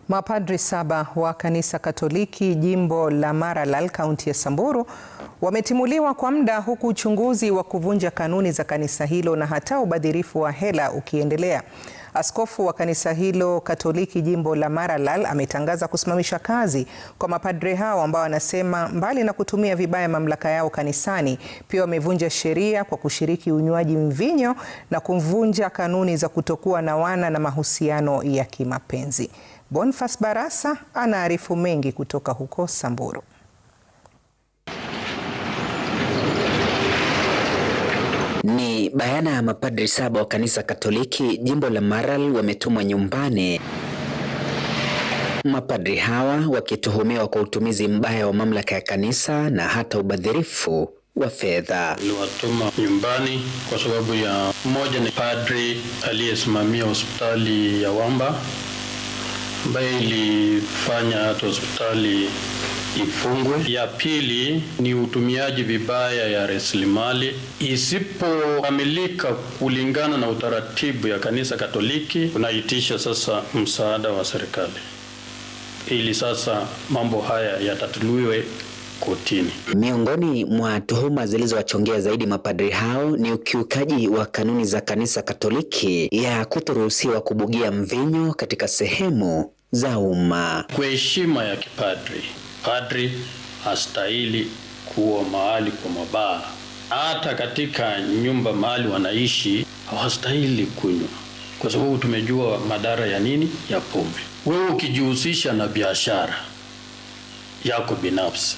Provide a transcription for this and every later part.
Mapadri 7 wa kanisa Katoliki jimbo la Maralal, kaunti ya Samburu wametimuliwa kwa muda, huku uchunguzi wa kuvunja kanuni za kanisa hilo na hata ubadhirifu wa hela ukiendelea. Askofu wa kanisa hilo Katoliki jimbo la Maralal ametangaza kusimamisha kazi kwa mapadri hao ambao anasema mbali na kutumia vibaya mamlaka yao kanisani, pia wamevunja sheria kwa kushiriki unywaji mvinyo na kuvunja kanuni za kutokuwa na wana na mahusiano ya kimapenzi. Boniface Barasa anaarifu mengi kutoka huko Samburu. Ni bayana ya mapadri 7 wa kanisa Katoliki jimbo la Maralal wametumwa nyumbani. Mapadri hawa wakituhumiwa kwa utumizi mbaya wa mamlaka ya kanisa na hata ubadhirifu wa fedha. Niliwatuma nyumbani kwa sababu ya mmoja ni padri aliyesimamia hospitali ya Wamba ambaye ilifanya hata hospitali ifungwe. Ya pili ni utumiaji vibaya ya rasilimali isipokamilika kulingana na utaratibu ya kanisa Katoliki. Tunaitisha sasa msaada wa serikali ili sasa mambo haya yatatuliwe kotini. Miongoni mwa tuhuma zilizowachongea zaidi mapadri hao ni ukiukaji wa kanuni za kanisa Katoliki ya kutoruhusiwa kubugia mvinyo katika sehemu za umma. Kwa heshima ya kipadri, padri hastahili kuwa mahali kwa mabaa. Hata katika nyumba mahali wanaishi hawastahili kunywa, kwa sababu tumejua madhara ya nini, ya pombe. Wewe ukijihusisha na biashara yako binafsi,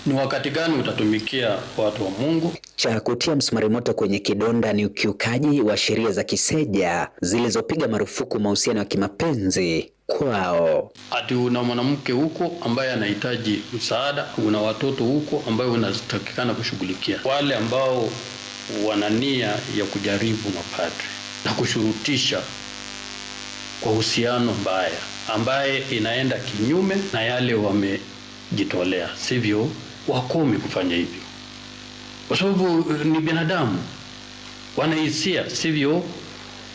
ni wakati gani utatumikia watu wa Mungu? Cha kutia msumari moto kwenye kidonda ni ukiukaji wa sheria za kiseja zilizopiga marufuku mahusiano ya kimapenzi kwao. Ati una mwanamke huko ambaye anahitaji msaada, una watoto huko ambayo unatakikana kushughulikia. Wale ambao wana nia ya kujaribu mapadri na kushurutisha kwa uhusiano mbaya ambaye inaenda kinyume na yale wamejitolea, sivyo wakome kufanya hivyo, kwa sababu ni binadamu, wanahisia, sivyo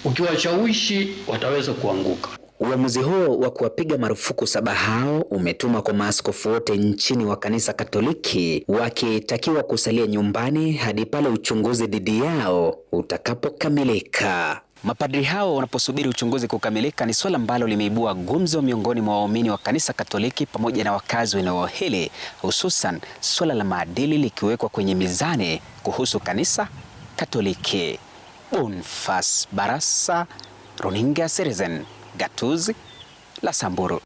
ukiwashawishi wataweza kuanguka. Uamuzi huo wa kuwapiga marufuku 7 hao umetuma kwa maaskofu wote nchini wa kanisa Katoliki, wakitakiwa kusalia nyumbani hadi pale uchunguzi dhidi yao utakapokamilika. Mapadri hao wanaposubiri uchunguzi kukamilika ni swala ambalo limeibua gumzo miongoni mwa waumini wa kanisa Katoliki pamoja na wakazi wa eneo hili, hususan swala la maadili likiwekwa kwenye mizani kuhusu kanisa Katoliki. Boniface Barasa, Runinga Citizen, Gatuzi la Samburu.